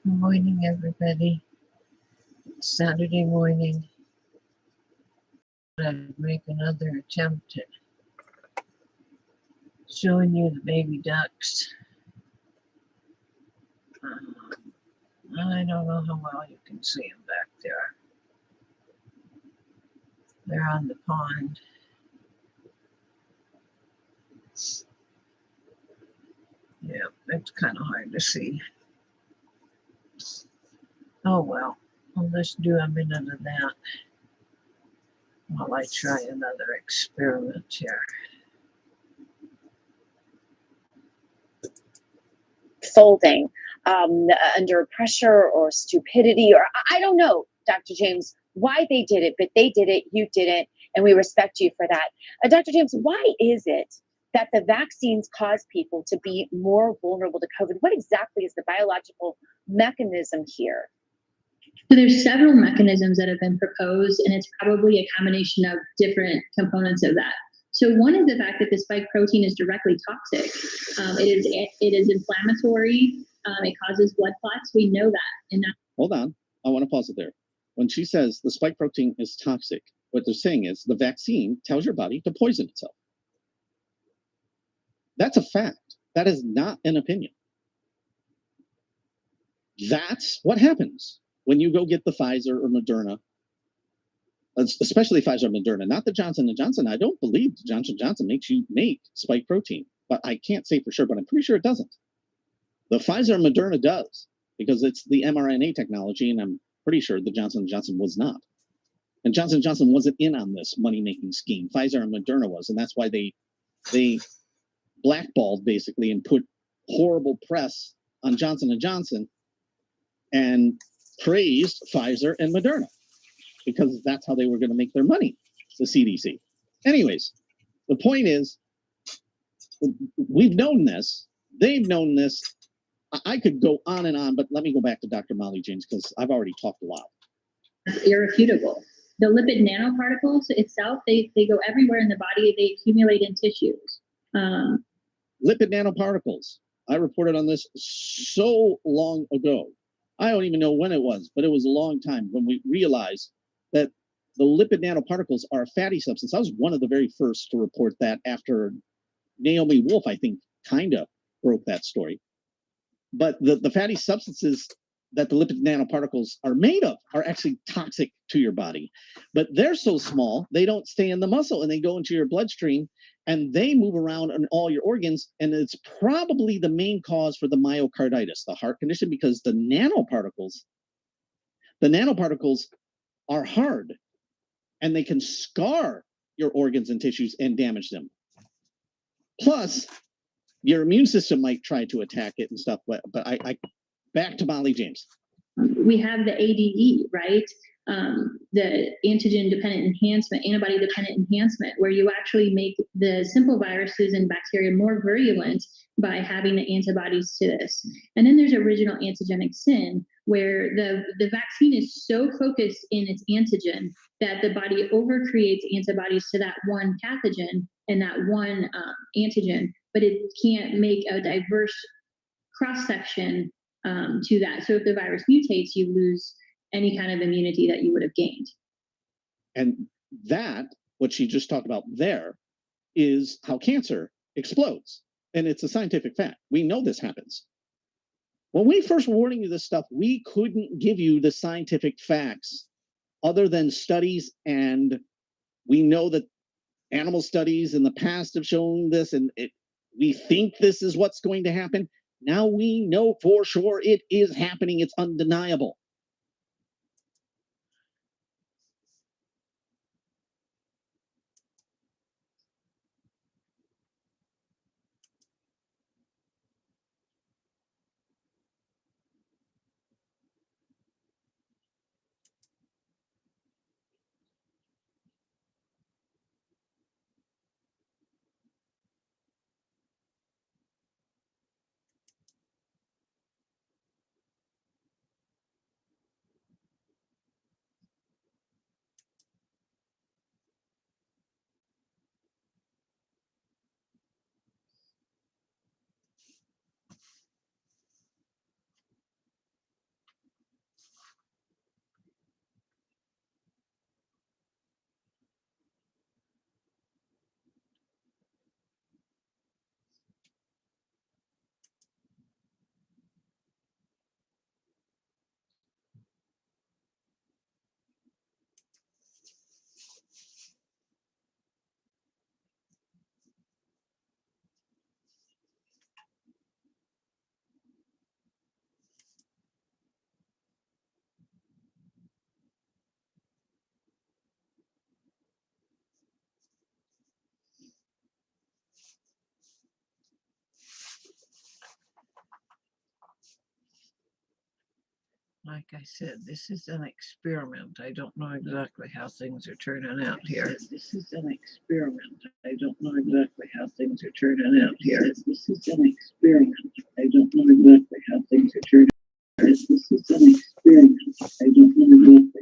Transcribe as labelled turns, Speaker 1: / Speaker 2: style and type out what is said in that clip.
Speaker 1: Good morning, everybody. It's Saturday morning. I'd make another attempt at showing you the baby ducks. I don't know how well you can see them back there. They're on the pond. Yeah, it's kind of hard to see. Oh well, I'll just do a minute of that while I try another experiment here.
Speaker 2: Folding under pressure or stupidity, or I don't know, Dr. James, why they did it, but they did it, you didn't, and we respect you for that. Dr. James, why is it that the vaccines cause people to be more vulnerable to COVID? What exactly is the biological mechanism here?
Speaker 3: So there's several mechanisms that have been proposed, and it's probably a combination of different components of that. So one is the fact that the spike protein is directly toxic. It is inflammatory. It causes blood clots. We know that. And
Speaker 4: hold on, I want to pause it there. When she says the spike protein is toxic, what they're saying is the vaccine tells your body to poison itself. That's a fact. That is not an opinion. That's what happens when you go get the Pfizer or Moderna, especially Pfizer or Moderna, not the Johnson & Johnson. I don't believe Johnson & Johnson makes you make spike protein, but I can't say for sure, but I'm pretty sure it doesn't. The Pfizer and Moderna does, because it's the mRNA technology, and I'm pretty sure the Johnson & Johnson was not. And Johnson & Johnson wasn't in on this money-making scheme. Pfizer and Moderna was, and that's why they blackballed, basically, and put horrible press on Johnson & Johnson and praised Pfizer and Moderna, because that's how they were going to make their money, the CDC. Anyways, the point is, we've known this. They've known this. I could go on, but let me go back to Dr. Molly James, because I've already talked a lot.
Speaker 3: it's irrefutable. The lipid nanoparticles itself, they go everywhere in the body. They accumulate in tissues.
Speaker 4: Lipid nanoparticles. I reported on this so long ago. I don't even know when it was, but it was a long time when we realized that the lipid nanoparticles are a fatty substance. I was one of the very first to report that, after Naomi Wolf, I think, kind of broke that story. But the fatty substances that the lipid nanoparticles are made of are actually toxic to your body. But they're so small, they don't stay in the muscle, and they go into your bloodstream, and they move around in all your organs. And it's probably the main cause for the myocarditis, the heart condition, because the nanoparticles are hard, and they can scar your organs and tissues and damage them. Plus, your immune system might try to attack it and stuff, but I back to Molly James.
Speaker 3: We have the ADE, right? The antigen-dependent enhancement, antibody-dependent enhancement, where you actually make the simple viruses and bacteria more virulent by having the antibodies to this. And then there's original antigenic sin, where the vaccine is so focused in its antigen that the body overcreates antibodies to that one pathogen and that one antigen, but it can't make a diverse cross-section to that. So if the virus mutates, you lose any kind of immunity that you would have gained.
Speaker 4: And that, what she just talked about there, is how cancer explodes. And it's a scientific fact. We know this happens. When we first were warning you this stuff, we couldn't give you the scientific facts other than studies. And we know that animal studies in the past have shown this, and we think this is what's going to happen. Now we know for sure it is happening. It's undeniable.
Speaker 1: like I said, this is an experiment. I don't know exactly how things are turning out here. This is an experiment. I don't know exactly how things are turning out here. This is an experiment. I don't know exactly how things are turning out. This is an experiment. I don't know exactly